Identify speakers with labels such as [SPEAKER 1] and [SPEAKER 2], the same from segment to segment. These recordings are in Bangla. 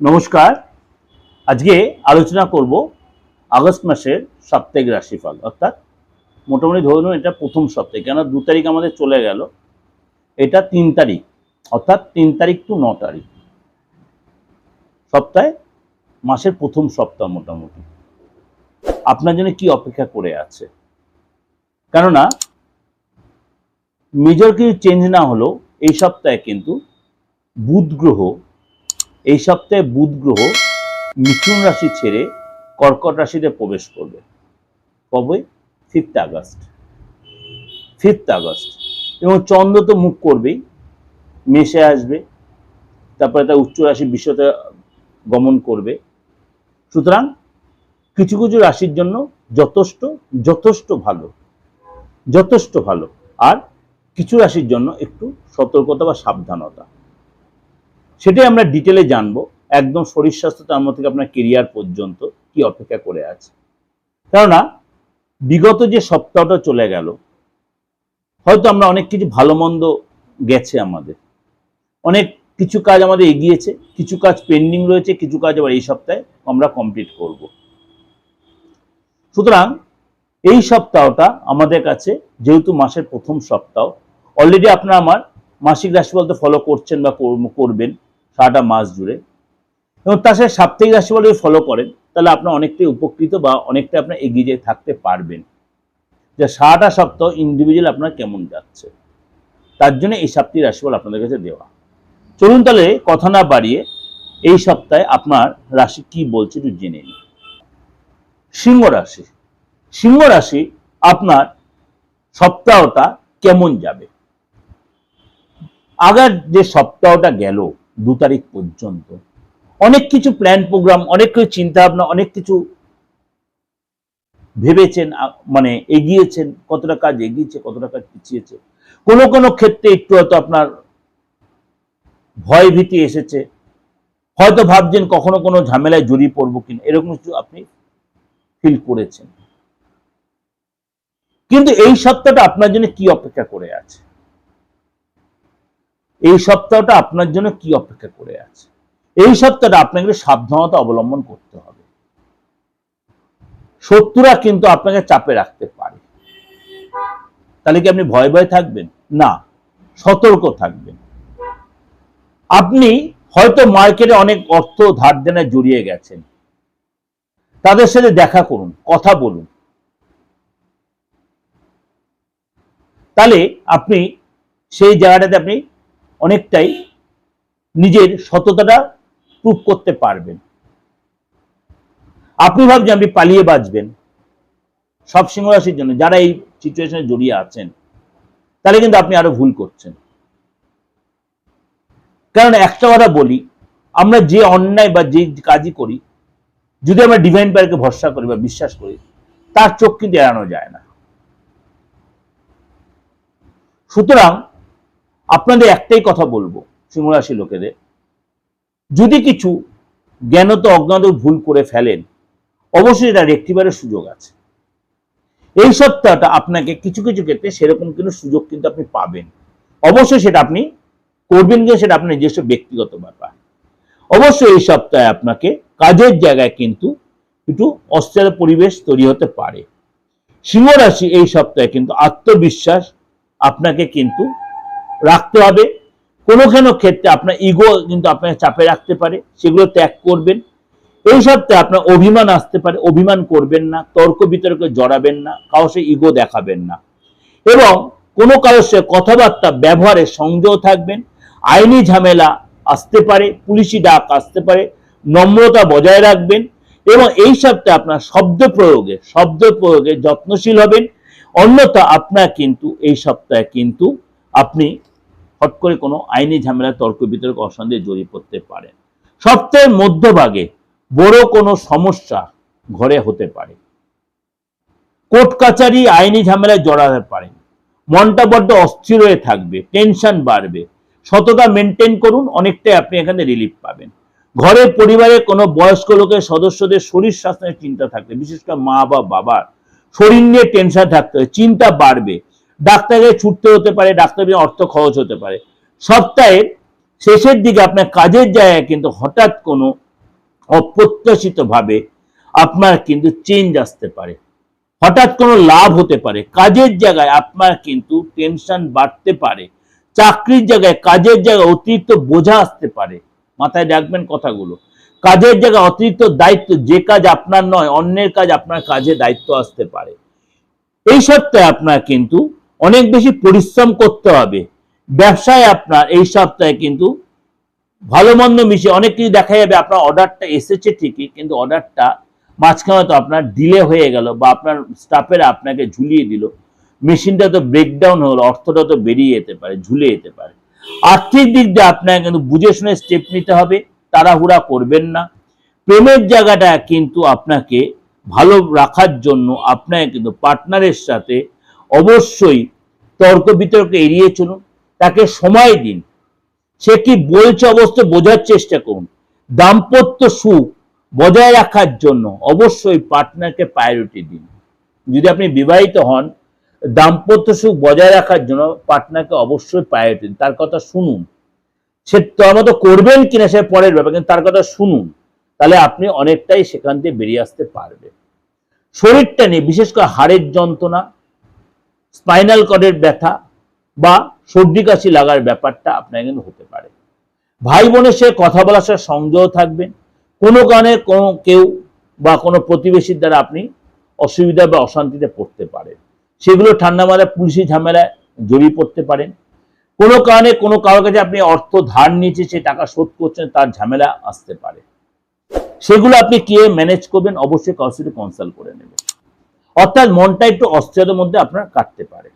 [SPEAKER 1] নমস্কার। আজকে আলোচনা করব আগস্ট মাসের সাপ্তাহিক রাশিফল, অর্থাৎ মোটামুটি ধরুন এটা প্রথম সপ্তাহে, কেন 2 তারিখ আমাদের চলে গেল, এটা 3 তারিখ, অর্থাৎ 3 তারিখ টু 9 তারিখ সপ্তাহে, মাসের প্রথম সপ্তাহ। মোটামুটি আপনার জন্য কি অপেক্ষা করে আছে? কেননা মেজর কিছু চেঞ্জ না হলেও এই সপ্তাহে কিন্তু বুধ গ্রহ মিথুন রাশি ছেড়ে কর্কট রাশিতে প্রবেশ করবে। কবে? 5th August. এবং চন্দ্র তো মুখ করবেই, মেষে আসবে, তারপরে তার উচ্চ রাশি বিশ্বতে গমন করবে। সুতরাং কিছু কিছু রাশির জন্য যথেষ্ট ভালো, আর কিছু রাশির জন্য একটু সতর্কতা বা সাবধানতা, সেটাই আমরা ডিটেলে জানবো। একদম শরীর স্বাস্থ্য, তার মধ্যে থেকে আপনার কেরিয়ার পর্যন্ত কি অপেক্ষা করে আছে। কেননা বিগত যে সপ্তাহটা চলে গেল, হয়তো আমরা অনেক কিছু ভালো মন্দ গেছে, আমাদের অনেক কিছু কাজ আমাদের এগিয়েছে, কিছু কাজ পেন্ডিং রয়েছে, কিছু কাজ আবার এই সপ্তাহে আমরা কমপ্লিট করব। সুতরাং এই সপ্তাহটা আমাদের কাছে, যেহেতু মাসের প্রথম সপ্তাহ, অলরেডি আপনারা আমার মাসিক রাশিফল তো ফলো করছেন বা করবেন সারাটা মাস জুড়ে, এবং তার সাথে সাপ্তাহিক রাশিফল যদি ফলো করেন, তাহলে আপনার অনেকটাই উপকৃত বা অনেকটা আপনার এগিয়ে যেয়ে থাকতে পারবেন, যে সারাটা সপ্তাহ ইন্ডিভিজুয়াল আপনার কেমন যাচ্ছে। তার জন্য এই সাপ্তাহিক রাশিফল আপনাদের কাছে দেওয়া। চলুন তাহলে কথা না বাড়িয়ে এই সপ্তাহে আপনার রাশি কি বলছে একটু জেনে নিন। সিংহ রাশি আপনার সপ্তাহটা কেমন যাবে? আগের যে সপ্তাহটা গেল 2 তারিখ পর্যন্ত, অনেক কিছু প্ল্যান প্রোগ্রাম, অনেক কিছু চিন্তা ভাবনা, অনেক কিছু ভেবেছেন, মানে এগিয়েছেন, কতটা কাজ এগিয়েছে, কতটা কাজ পিছিয়েছে। কোনো ক্ষেত্রে একটু হয়তো আপনার ভয় ভীতি এসেছে, হয়তো ভাবছেন কখনো কোনো ঝামেলায় জড়িয়ে পড়বো কিনা, এরকম কিছু আপনি ফিল করেছেন। কিন্তু এই সপ্তাহটা আপনার জন্য কি অপেক্ষা করে আছে? এই সপ্তাহটা আপনাকে সাবধানতা অবলম্বন করতে হবে। শত্রুরা কিন্তু আপনাকে চাপে রাখতে পারে। তাহলে কি আপনি ভয়ে থাকবেন? না, সতর্ক থাকবেন। আপনি হয়তো মার্কেটে অনেক অর্থ ধার দেনায় জড়িয়ে গেছেন, তাদের সাথে দেখা করুন, কথা বলুন, তাহলে আপনি সেই জায়গাটাতে আপনি অনেকটাই নিজের সততাটা প্রুভ করতে পারবেন। আপনি ভাবছেন আপনি পালিয়ে বাঁচবেন, সব সিংহ রাশির জন্য যারা এই সিচুয়েশনে জড়িয়ে আছেন, তাহলে কিন্তু আপনি আরো ভুল করছেন। কারণ একটা কথা বলি, আমরা যে অন্যায় বা যে কাজই করি, যদি আমরা ডিভাইন পাওয়ারকে ভরসা করি বা বিশ্বাস করি, তার চোখ কিন্তু এড়ানো যায় না। সুতরাং আপনাদের একটাই কথা বলবো সিংহ রাশির লোকেদের, যদি কিছু জ্ঞানত অজ্ঞাত ভুল করে ফেলেন, অবশ্যই এটা রেক্টিফায়ারের সুযোগ আছে। এই সপ্তাহটা আপনাকে কিছু ক্ষেত্রে সেরকম কিন্তু সুযোগ কিন্তু আপনি পাবেন। অবশ্যই সেটা আপনি করবেন কিনা সেটা আপনার নিজস্ব ব্যক্তিগত ব্যাপার। অবশ্যই এই সপ্তাহে আপনাকে কাজের জায়গায় কিন্তু একটু অস্থির পরিবেশ তৈরি হতে পারে। সিংহ রাশি এই সপ্তাহে কিন্তু আত্মবিশ্বাস আপনাকে কিন্তু রাখতে হবে। কোনো ক্ষেত্রে আপনার ইগো কিন্তু আপনাকে চাপে রাখতে পারে, সেগুলো ত্যাগ করবেন। এই সপ্তাহে আপনার অভিমান আসতে পারে, অভিমান করবেন না, তর্ক বিতর্কে জড়াবেন না, কারোর সাথে ইগো দেখাবেন না, এবং কোনো কারোর সাথে কথাবার্তা ব্যবহারে সংযত থাকবেন। আইনি ঝামেলা আসতে পারে, পুলিশি ডাক আসতে পারে, নম্রতা বজায় রাখবেন। এবং এই সপ্তাহে আপনার শব্দ প্রয়োগে যত্নশীল হবেন। অন্যথা আপনার কিন্তু এই সপ্তাহে কিন্তু আপনি হট করে কোনো আইনি ঝামেলা, তর্ক বিতর্ক, অশান্তিতে জড়িয়ে পড়তে পারেন। সপ্তাহের মধ্যভাগে বড় কোনো সমস্যা ঘরে হতে পারে, কোর্ট কাচারি, আইনি ঝামেলায় জড়াতে পারেন। মনটা বড্ড অস্থির হয়ে থাকবে, টেনশন বাড়বে। সততা মেনটেন করুন, অনেকটাই আপনি এখানে রিলিফ পাবেন। ঘরে পরিবারের কোনো বয়স্ক লোকের সদস্যদের শরীর স্বাস্থ্যের চিন্তা থাকবে, বিশেষ করে মা বা বাবার শরীর নিয়ে টেনশন থাকতে হবে, চিন্তা বাড়বে। ডাক্তারকে ছুটতে হতে পারে, ডাক্তারের অর্থ খরচ হতে পারে। সপ্তাহের শেষের দিকে আপনার কাজের জায়গায় কিন্তু হঠাৎ কোনো অপ্রত্যাশিতভাবে আপনার কিন্তু চেঞ্জ আসতে পারে, হঠাৎ কোনো লাভ হতে পারে, কাজের জায়গায় আপনার কিন্তু টেনশন বাড়তে পারে, চাকরির জায়গায় কাজের জায়গায় অতিরিক্ত বোঝা আসতে পারে। মাথায় রাখবেন কথাগুলো। কাজের জায়গায় অতিরিক্ত দায়িত্ব, যে কাজ আপনার নয় অন্যের কাজ আপনার কাজে দায়িত্ব আসতে পারে। এই সপ্তাহে আপনার কিন্তু অনেক বেশি পরিশ্রম করতে হবে। ব্যবসায় আপনার এই সপ্তাহে কিন্তু ভালো মন্দ মিশিয়ে অনেক কিছু দেখা যাবে, আপনার অর্ডারটা এসেছে ঠিকই, কিন্তু অর্ডারটা মাঝখানে তো আপনার ডিলে হয়ে গেল, বা আপনার স্টাফেরা আপনাকে ঝুলিয়ে দিল, মেশিনটা তো ব্রেকডাউন হলো, অর্থটা তো বেরিয়ে যেতে পারে, ঝুলে যেতে পারে। আর্থিক দিক দিয়ে আপনাকে কিন্তু বুঝে শুনে স্টেপ নিতে হবে, তাড়াহুড়া করবেন না। প্রেমের জায়গাটা কিন্তু আপনাকে ভালো রাখার জন্য আপনাকে কিন্তু পার্টনারের সাথে অবশ্যই তর্ক বিতর্ক এড়িয়ে চলুন, তাকে সময় দিন, সে কি বলছে অবশ্যই বোঝার চেষ্টা করুন। দাম্পত্য সুখ বজায় রাখার জন্য অবশ্যই পার্টনারকে প্রায়োরিটি দিন। যদি আপনি বিবাহিত হন, দাম্পত্য সুখ বজায় রাখার জন্য পার্টনারকে অবশ্যই প্রায়োরিটি দিন, তার কথা শুনুন। সে তার মতো করবেন কিনা সে পরের ব্যাপার, কিন্তু তার কথা শুনুন, তাহলে আপনি অনেকটাই সেখান থেকে বেরিয়ে আসতে পারবেন। শরীরটা নিয়ে বিশেষ করে হাড়ের যন্ত্রণা, স্পাইনাল কর্ডের ব্যথা বা সর্দি কাশি লাগার ব্যাপারটা আপনার কিন্তু হতে পারে। ভাই বোনের সাথে কথা বলার সাথে সংযত থাকবেন। কোনো কারণে কোনো কেউ বা কোনো প্রতিবেশীর দ্বারা আপনি অসুবিধা বা অশান্তিতে পড়তে পারেন, সেগুলো ঠান্ডা মাথায় পুলিশি ঝামেলায় জড়িয়ে পড়তে পারেন। কোনো কারণে কোনো কারোর কাছে আপনি অর্থ ধার নিয়েছে, সে টাকা শোধ করছেন, তার ঝামেলা আসতে পারে। সেগুলো আপনি কি ম্যানেজ করবেন, অবশ্যই কারোর সাথে কনসাল্ট করে নেবেন। অর্থাৎ মনটা একটু অস্থিরতার মধ্যে আপনার কাটতে পারে।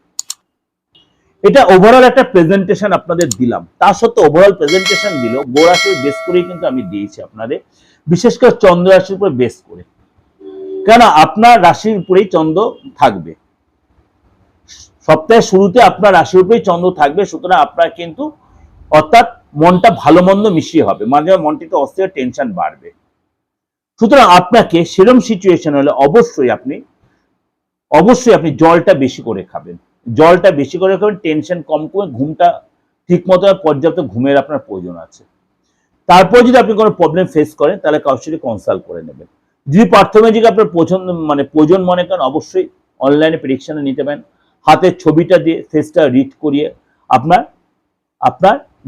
[SPEAKER 1] এটা ওভারঅল একটা প্রেজেন্টেশন আপনাদের দিলাম, তার সত্ত্বেও ওভারঅল প্রেজেন্টেশন দিল গোরাশির বেস করেই কিন্তু আমি দিয়েছি আপনাদের, বিশেষ করে চন্দ্র রাশির উপরে বেস করে, কেন আপনার রাশির উপরেই চন্দ্র থাকবে। সপ্তাহের শুরুতে আপনার রাশির উপরেই চন্দ্র থাকবে, সুতরাং আপনার কিন্তু অর্থাৎ মনটা ভালো মন্দ মিশিয়ে হবে, মাঝে মাঝে মনটি একটু অস্থির, টেনশন বাড়বে। সুতরাং আপনাকে সেরম সিচুয়েশন হলে অবশ্যই আপনি জলটা বেশি করে খাবেন, জলটা বেশি করে খাবেন, টেনশন কম করে, ঘুমটা ঠিক মতো পর্যাপ্ত ঘুমের আপনার প্রয়োজন আছে। তারপর যদি আপনি কোনো প্রবলেম ফেস করেন, তাহলে কারোর সাথে কনসাল্ট করে নেবেন। যদি প্রাথমিক আপনার প্রয়োজন মনে করেন, অবশ্যই অনলাইনে প্রেডিকশনে নিতে পারেন। হাতের ছবিটা দিয়ে ফেসটা রিড করিয়ে আপনার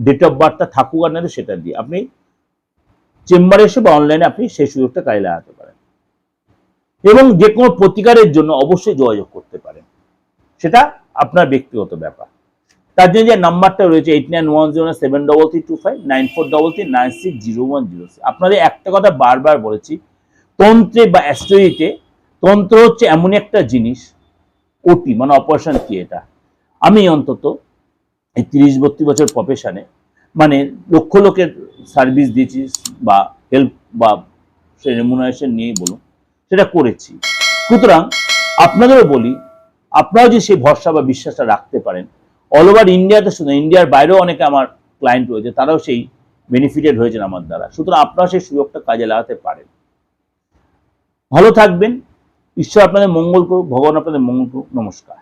[SPEAKER 1] ডেট অফ বার্থটা থাকুক আর না, সেটা দিয়ে আপনি চেম্বারে এসে বা অনলাইনে আপনি সেই সুযোগটা কাজে লাগাতে পারেন। এবং যে কোনো প্রতিকারের জন্য অবশ্যই যোগাযোগ করতে পারেন, সেটা আপনার ব্যক্তিগত ব্যাপার। তার জন্য যে নাম্বারটা রয়েছে 891073339433960106। আপনাদের একটা কথা বারবার বলেছি, তন্ত্রে বা অ্যাস্ট্রোলজিতে তন্ত্র হচ্ছে এমন একটা জিনিস, ওটি মানে অপারেশন থিয়েটার। আমি অন্তত এই 30-32 বছর প্রফেশনে মানে লক্ষ লোকের সার্ভিস দিয়েছি, বা হেল্প বা সে রেমুনারেশন নিয়েই বলুন, সেটা করেছি। সুতরাং আপনাদেরও বলি, আপনারাও যদি সেই ভরসা বা বিশ্বাসটা রাখতে পারেন, অল ওভার ইন্ডিয়াতে, শুধু ইন্ডিয়ার বাইরেও অনেকে আমার ক্লায়েন্ট রয়েছে, তারাও সেই বেনিফিটেড হয়েছেন আমার দ্বারা। সুতরাং আপনারা সেই সুযোগটা কাজে লাগাতে পারেন। ভালো থাকবেন, ঈশ্বর আপনাদের মঙ্গল করুক, ভগবান আপনাদের মঙ্গল করুক। নমস্কার।